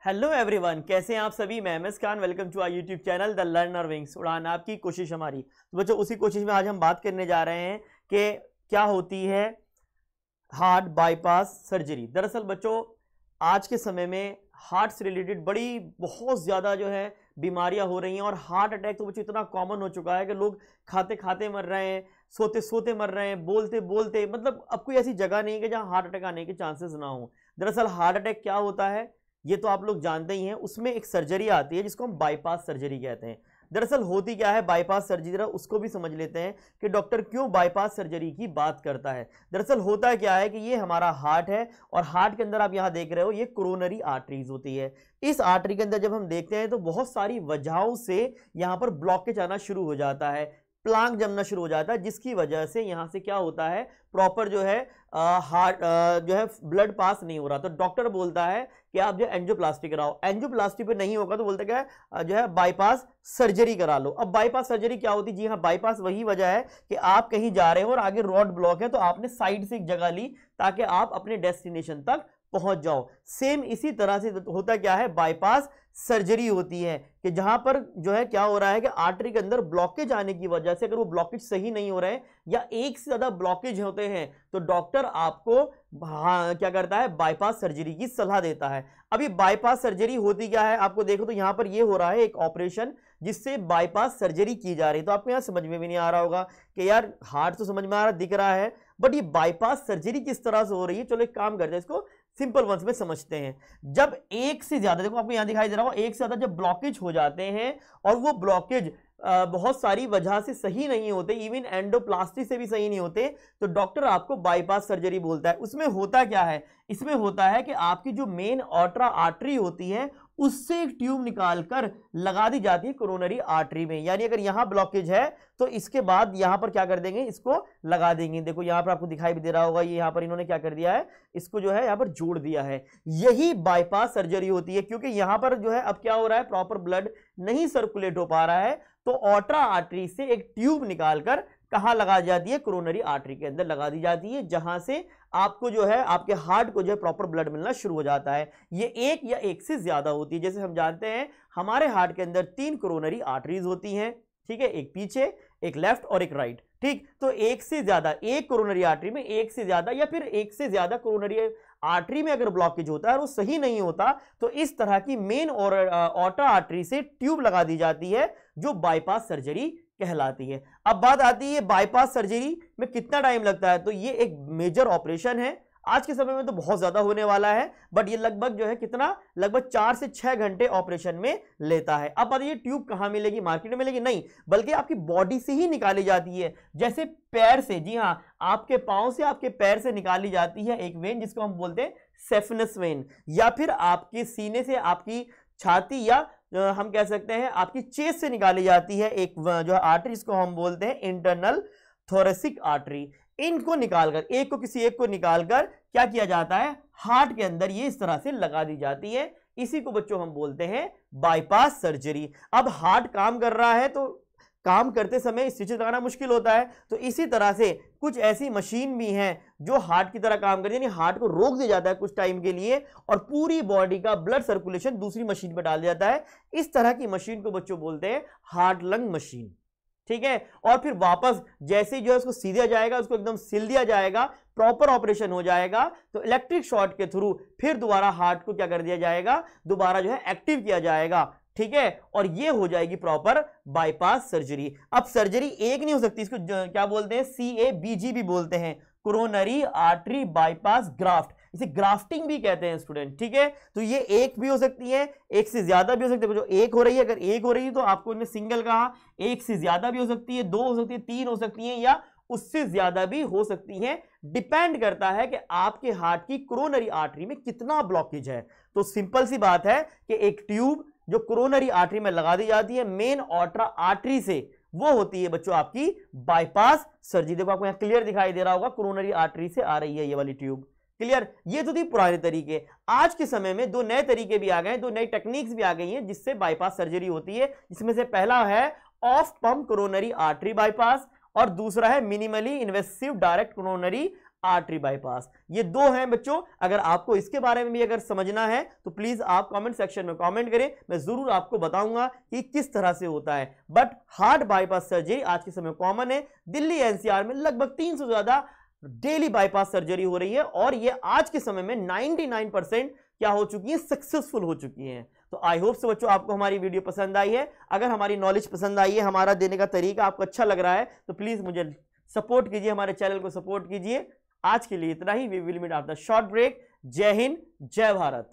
Hello everyone, कैसे हैं आप सभी। मैं MS Khan, welcome to our YouTube channel the Learner Wings. उड़ान आपकी कोशिश हमारी। तो बच्चों, उसी कोशिश में आज हम बात करने जा रहे हैं कि क्या होती है हार्ट बाईपास सर्जरी। दरअसल बच्चों, आज के समय में हार्ट से रिलेटेड बहुत ज़्यादा जो है बीमारियां हो रही हैं, और हार्ट अटैक तो बच्चों इतना कॉमन हो चुका है कि लोग खाते खाते मर रहे हैं, सोते सोते मर रहे हैं, बोलते बोलते, मतलब अब कोई ऐसी जगह नहीं है कि जहां हार्ट अटैक आने के चांसेस ना हो। दरअसल हार्ट अटैक क्या होता है ये तो आप लोग जानते ही हैं। उसमें एक सर्जरी आती है जिसको हम बाईपास सर्जरी कहते हैं। दरअसल होती क्या है बाईपास सर्जरी, जरा उसको भी समझ लेते हैं कि डॉक्टर क्यों बाईपास सर्जरी की बात करता है। दरअसल होता क्या है कि ये हमारा हार्ट है, और हार्ट के अंदर आप यहां देख रहे हो ये कोरोनरी आर्टरीज होती है। इस आर्टरी के अंदर जब हम देखते हैं तो बहुत सारी वजहों से यहां पर ब्लॉकेज आना शुरू हो जाता है, प्लांक जमना शुरू हो जाता है, जिसकी वजह से यहां से क्या होता है, प्रॉपर जो है हार्ट जो है ब्लड पास नहीं हो रहा। तो डॉक्टर बोलता है कि आप जो एंजियोप्लास्टी कराओ। एंजियोप्लास्टी पे नहीं होगा तो बोलते क्या है जो है बाईपास सर्जरी करा लो। अब बाईपास सर्जरी क्या होती है? जी हाँ, बाईपास वही वजह है कि आप कहीं जा रहे हो और आगे रॉड ब्लॉक है, तो आपने साइड से एक जगह ली ताकि आप अपने डेस्टिनेशन तक पहुंच जाओ। सेम इसी तरह से होता क्या है, बाईपास सर्जरी होती है कि जहां पर जो है क्या हो रहा है कि आर्टरी के अंदर ब्लॉकेज आने की वजह से, अगर वो ब्लॉकेज सही नहीं हो रहे हैं या एक से ज्यादा ब्लॉकेज होते हैं, तो डॉक्टर आपको क्या करता है, बाईपास सर्जरी की सलाह देता है। अभी बाईपास सर्जरी होती क्या है आपको देखो तो यहां पर ये हो रहा है एक ऑपरेशन जिससे बाईपास सर्जरी की जा रही है। तो आपको यहां समझ में भी नहीं आ रहा होगा कि यार हार्ट तो समझ में आ रहा, दिख रहा है, बट ये बाईपास सर्जरी किस तरह से हो रही है। चलो एक काम करते हैं, इसको सिंपल वंस में समझते हैं। जब एक से ज्यादा, देखो आपको यहां दिखाई दे रहा हो, एक से ज्यादा जब ब्लॉकेज हो जाते हैं और वो ब्लॉकेज बहुत सारी वजह से सही नहीं होते, इवन एंडोप्लास्टी से भी सही नहीं होते, तो डॉक्टर आपको बाईपास सर्जरी बोलता है। उसमें होता क्या है, इसमें होता है कि आपकी जो मेन ऑर्टरा आर्टरी होती है उससे एक ट्यूब निकालकर लगा दी जाती है कोरोनरी आर्टरी में। यानी अगर यहां ब्लॉकेज है तो इसके बाद यहां पर क्या कर देंगे, इसको लगा देंगे। देखो यहां पर आपको दिखाई भी दे रहा होगा, ये यहां पर इन्होंने क्या कर दिया है, इसको जो है यहां पर जोड़ दिया है। यही बाईपास सर्जरी होती है, क्योंकि यहां पर जो है अब क्या हो रहा है, प्रॉपर ब्लड नहीं सर्कुलेट हो पा रहा है, तो ऑर्टरा आर्टरी से एक ट्यूब निकालकर कहां लगा जाती है, कोरोनरी आर्टरी के अंदर लगा दी जाती है, जहां से आपको जो है आपके हार्ट को जो है प्रॉपर ब्लड मिलना शुरू हो जाता है। ये एक या एक से ज्यादा होती है। जैसे हम जानते हैं हमारे हार्ट के अंदर 3 कोरोनरी आर्टरीज होती हैं, ठीक है, एक पीछे, एक लेफ्ट और एक राइट, ठीक। तो एक से ज्यादा, एक कोरोनरी आर्टरी में एक से ज्यादा या फिर एक से ज्यादा कोरोनरी आर्टरी में अगर ब्लॉकेज होता है और वो सही नहीं होता, तो इस तरह की मेन और ऑर्टरा आर्टरी से ट्यूब लगा दी जाती है, जो बाईपास सर्जरी कहलाती है। अब बात आती है बाईपास सर्जरी में कितना टाइम लगता है। तो ये एक मेजर ऑपरेशन है, आज के समय में तो बहुत ज्यादा होने वाला है, बट ये लगभग जो है कितना, लगभग 4 से 6 घंटे ऑपरेशन में लेता है। अब बताइए ट्यूब कहां मिलेगी, मार्केट में मिलेगी? नहीं, बल्कि आपकी बॉडी से ही निकाली जाती है। जैसे पैर से, जी हां, आपके पांव से, आपके पैर से निकाली जाती है एक वेन जिसको हम बोलते हैं सेफनस वेन, या फिर आपके सीने से, आपकी छाती, या हम कह सकते हैं आपकी चेस्ट से निकाली जाती है एक जो आर्टरी, जिसको हम बोलते हैं इंटरनल थोरेसिक आर्टरी। इनको निकालकर, एक को किसी एक को निकालकर क्या किया जाता है, हार्ट के अंदर ये इस तरह से लगा दी जाती है। इसी को बच्चों हम बोलते हैं बाईपास सर्जरी। अब हार्ट काम कर रहा है तो काम करते समय स्टिचेस लगाना मुश्किल होता है, तो इसी तरह से कुछ ऐसी मशीन भी हैं जो हार्ट की तरह काम करती है, यानी हार्ट को रोक दिया जाता है कुछ टाइम के लिए और पूरी बॉडी का ब्लड सर्कुलेशन दूसरी मशीन पर डाल दिया जाता है। इस तरह की मशीन को बच्चों बोलते हैं हार्ट लंग मशीन, ठीक है। और फिर वापस जैसे ही जो है उसको सीधा जाएगा, उसको एकदम सिल दिया जाएगा, प्रॉपर ऑपरेशन हो जाएगा, तो इलेक्ट्रिक शॉर्ट के थ्रू फिर दोबारा हार्ट को क्या कर दिया जाएगा, दोबारा जो है एक्टिव किया जाएगा, ठीक है, और ये हो जाएगी प्रॉपर बाईपास सर्जरी। अब सर्जरी एक नहीं हो सकती, इसको क्या बोलते हैं, CABG भी बोलते हैं, कोरोनरी आर्टरी बाईपास ग्राफ्ट, इसे ग्राफ्टिंग भी कहते हैं स्टूडेंट, ठीक है। तो ये एक भी हो सकती है, एक से ज्यादा भी हो सकती है। जो एक हो रही है, अगर एक हो रही है तो आपको इन्हें सिंगल कहा, एक से ज्यादा भी हो सकती है, 2 हो सकती है, 3 हो सकती है, या उससे ज्यादा भी हो सकती है। डिपेंड करता है कि आपके हार्ट की कोरोनरी आर्टरी में कितना ब्लॉकेज है। तो सिंपल सी बात है कि एक ट्यूब जो कोरोनरी आर्टरी में लगा दी जाती है मेन ऑर्टरा आर्टरी से, वो होती है बच्चों आपकी बाईपास सर्जरी। देखो आपको यहां क्लियर दिखाई दे रहा होगा, कोरोनरी आर्टरी से आ रही है ये वाली ट्यूब, क्लियर। ये तो थी पुराने तरीके। आज के समय में 2 नए तरीके भी आ गए हैं, 2 नई टेक्निक्स भी आ गई हैं जिससे बाईपास सर्जरी होती है, जिसमें से पहला है of pump coronary artery bypass और दूसरा है minimally invasive direct coronary artery bypass. ये दो हैं बच्चों। अगर आपको इसके बारे में भी अगर समझना है तो प्लीज आप कमेंट सेक्शन में कमेंट करें, मैं जरूर आपको बताऊंगा कि किस तरह से होता है। बट हार्ट बाईपास सर्जरी आज के समय कॉमन है। दिल्ली एनसीआर में लगभग 300 से ज्यादा डेली बाईपास सर्जरी हो रही है और ये आज के समय में 99% क्या हो चुकी है, सक्सेसफुल हो चुकी है। तो आई होप से बच्चों आपको हमारी वीडियो पसंद आई है। अगर हमारी नॉलेज पसंद आई है, हमारा देने का तरीका आपको अच्छा लग रहा है तो प्लीज मुझे सपोर्ट कीजिए, हमारे चैनल को सपोर्ट कीजिए। आज के लिए इतना ही। We will meet after short break. जय हिंद, जय भारत।